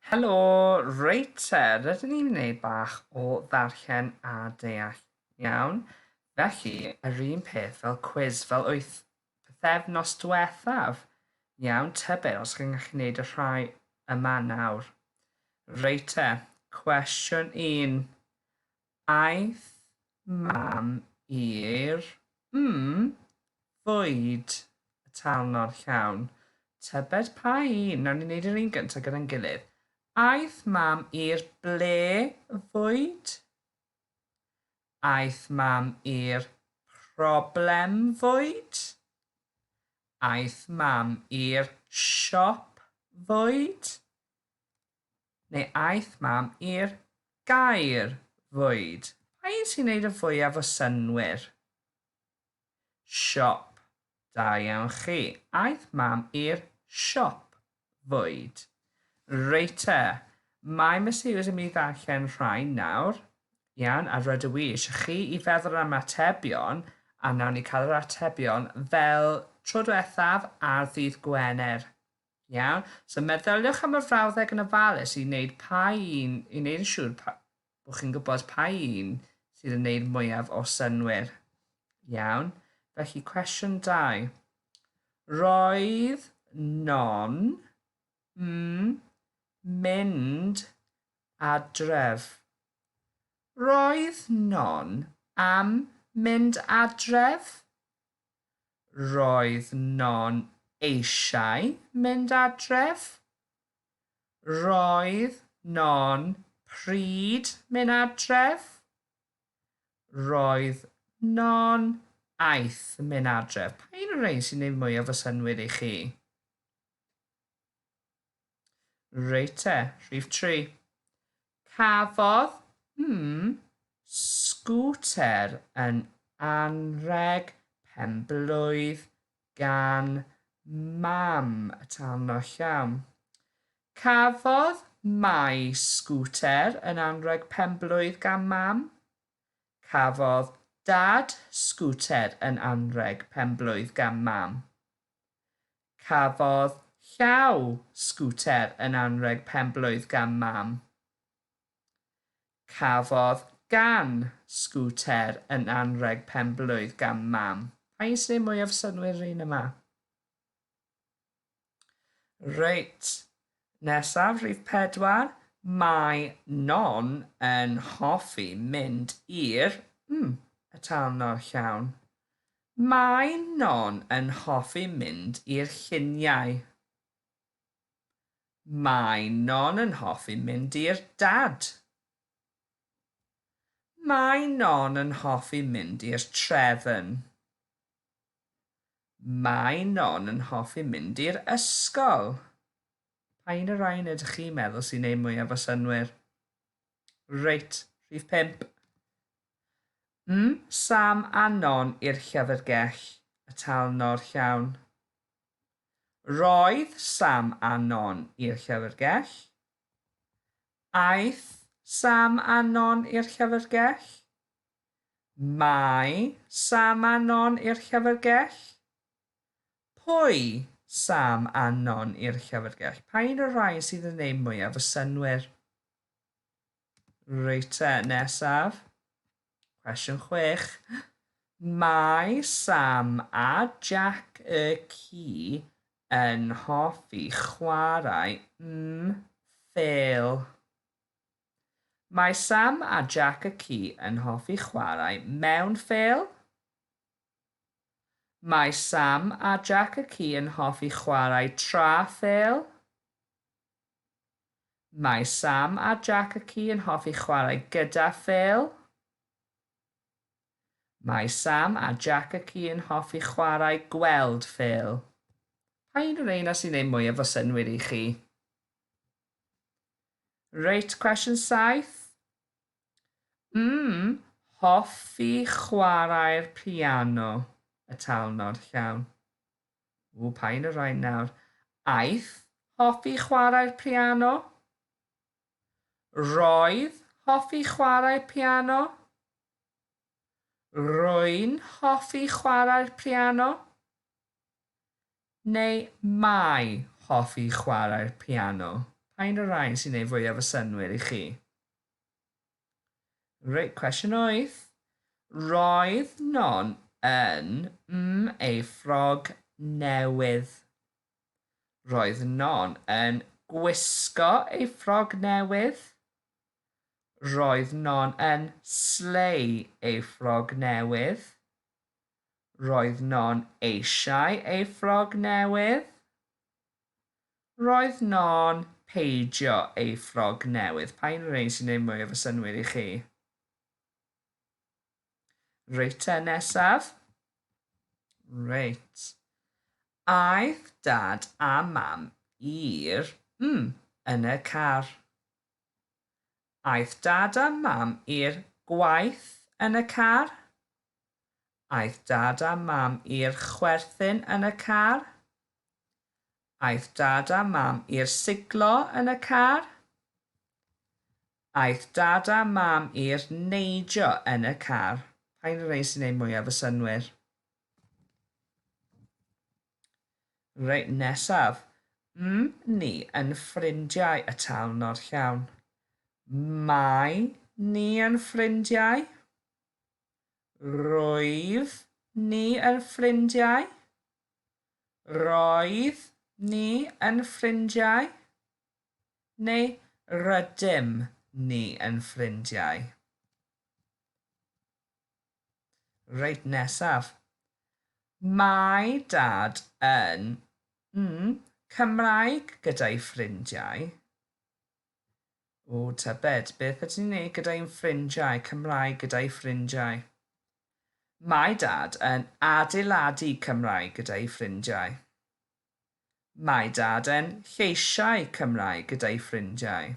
Helo, reit te, rydyn ni'n wneud bach o ddarllen a deall. Iawn, felly yr un peth fel quiz fel wyth pythefnos diwethaf. Iawn, tybed os chi'n gallu gwneud y rhai yma nawr. Reit te, cwestiwn 1. Aeth mam i'r fwyd y talnod llawn. Tybed pa un? Nawr ni'n neud yr un gyntaf gyda'n gilydd. Aeth mam i'r ble fwyd? Aeth mam i'r problem fwyd? Aeth mam i'r siop fwyd? Neu aeth mam i'r gair fwyd? Pa un sy'n neud y fwyaf o synnwyr? Siop. Da iawn chi. Aeth mam i'r siop fwyd? Reit te, mae Miss Hughes yn mynd i ddarllen rhai nawr. Iawn, a rydw i eisiau chi i feddwl am atebion, a nawn ni cael yr atebion fel tro diwethaf ar ddydd Gwener. Iawn, so meddyliwch am y frawddeg yn ofalus i wneud i wneud yn siŵr bod chi'n gwybod pa un sydd yn wneud mwyaf o synnwyr. Iawn, felly cwestiwn 2. Roedd non mynd adref. Roedd non am mynd adref? Roedd non eisiau mynd adref? Roedd non pryd mynd adref? Roedd non aeth mynd adref. Pa un o'r rhain sy'n gwneud mwyaf o synnwyr i chi? Reit te, rhif 3. Cafodd sgwter yn anrheg pen-blwydd gan mam y talnod llawn. Cafodd mai sgwter yn anrheg pen-blwydd gan mam? Cafodd dad sgwter yn anrheg pen-blwydd gan mam? Cafodd llaw sgwter yn anrheg pen-blwydd gan mam? Cafodd gan sgwter yn anrheg pen-blwydd gan mam? Pa un sy'n mwyaf synnwyr un yma? Reit, nesaf, rhif 4. Mae non yn hoffi mynd i'r y talnod llawn. Mae non yn hoffi mynd i'r lluniau. Mae non yn hoffi mynd i'r dad. Mae non yn hoffi mynd i'r trefn. Mae non yn hoffi mynd i'r ysgol. Pa un o'r rhain ydych chi'n meddwl sy'n neud mwyaf o synnwyr? Reit, rhif 5. Sam a non i'r llyfrgell y talnod llawn. Roedd Sam a non i'r llyfrgell? Aeth Sam a non i'r llyfrgell? Mae Sam a non i'r llyfrgell? Pwy Sam a non i'r llyfrgell? Pa un o'r rhain sydd yn gwneud mwyaf o synnwyr? Reit te, nesaf. Cwestiwn 6. Mae Sam a Jack y ci yn hoffi chwarae ffêl. Mae Sam a Jack y ci yn hoffi chwarae mewn ffêl? Mae Sam a Jack y ci yn hoffi chwarae tra ffêl? Mae Sam a Jack y ci yn hoffi chwarae gyda ffêl? Mae Sam a Jack y ci yn hoffi chwarae gweld ffêl. Pa un o'r rhain sy'n gwneud mwyaf o synnwyr i chi? Reit, cwestiwn 7. Hoffi chwarae'r piano y talnod llawn. Pa un o'r rhain nawr? Aeth hoffi chwarae'r piano? Roedd hoffi chwarae'r piano? Rwy'n hoffi chwarae'r piano? Neu mae hoffi chwarae'r piano? Pa'n y rhain sy'n neud fwyaf o synwyr I chi? Reit, cwestiwn 8. Roedd non yn ei ffrog newydd. Roedd non yn gwisgo ei ffrog newydd. Roedd non yn slei ei ffrog newydd. Roedd non eisiau ei ffrog newydd. Roedd non peidio ei ffrog newydd. Pa'n rhain sy'n neud mwy o fy synwyr I chi? Reit te, nesaf. Reit. Aeth dad a mam i'r yn y car. Aeth dad a mam i'r gwaith yn y car. Aeth dad a mam i'r chwerthin yn y car. Aeth dad a mam i'r siglo yn y car. Aeth dad a mam i'r neidio yn y car. Pa'n y rhain sy'n neud mwyaf y synwyr? Reit, nesaf. Ni yn ffrindiau y talnod llawn. Mae ni yn ffrindiau. Rwyf ni yn ffrindiau. Roedd ni yn ffrindiau. Neu rydym ni yn ffrindiau. Reit, nesaf. Mae dad yn Cymraeg gyda'i ffrindiau. O, tybed, beth ydyn ni'n neud gyda'i'n ffrindiau, Cymraeg gyda'i ffrindiau? Mae dad yn adeiladu Cymraeg gyda'i ffrindiau. Mae dad yn lleisiau Cymraeg gyda'i ffrindiau.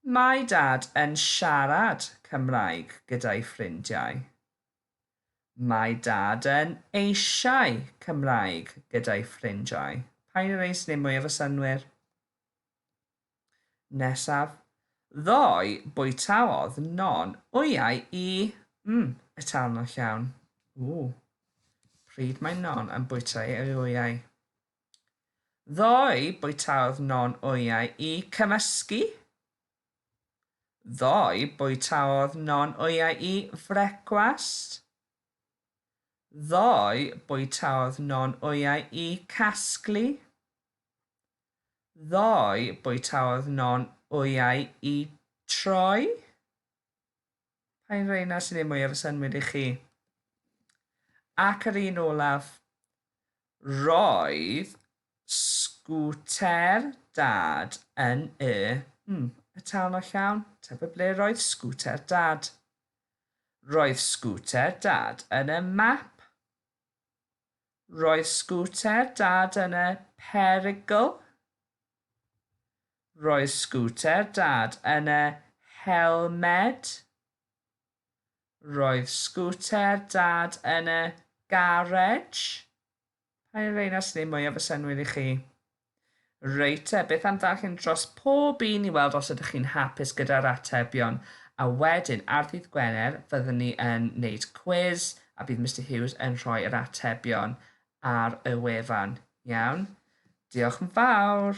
Mae dad yn siarad Cymraeg gyda'i ffrindiau. Mae dad yn eisiau Cymraeg gyda'i ffrindiau. Pa'n y rhain sy'n neud mwy o fy synwyr? Nesaf. Ddoe bwytaodd non wyau I y talnod llawn. Pryd mae non yn bwyta ei wyau? Ddoe bwytaodd non wyau I cymysgu. Ddoe bwytaodd non wyau I frecwast. Ddoe bwytaodd non wyau I casglu. Ddoe bwytaodd non wyau I troi. Pa'n rhain sy'n neud mwy o fy synwyr I chi? Ac yr un olaf. Roedd sgwter dad yn y talnod llawn. Tybed ble roedd sgwter dad? Roedd sgwter dad yn y map. Roedd sgwter dad yn y perygl. Roedd sgwter dad yn y helmed. Roedd sgwter dad yn y garej. Pa'n rhain sy'n neud mwy o fy synwyr I chi? Reit te, beth am ddarllen dros pob un I weld os ydych chi'n hapus gyda'r atebion. A wedyn, ar ddydd Gwener, fyddwn ni yn wneud quiz a bydd Mr Hughes yn rhoi yr atebion ar y wefan. Iawn? Diolch yn fawr.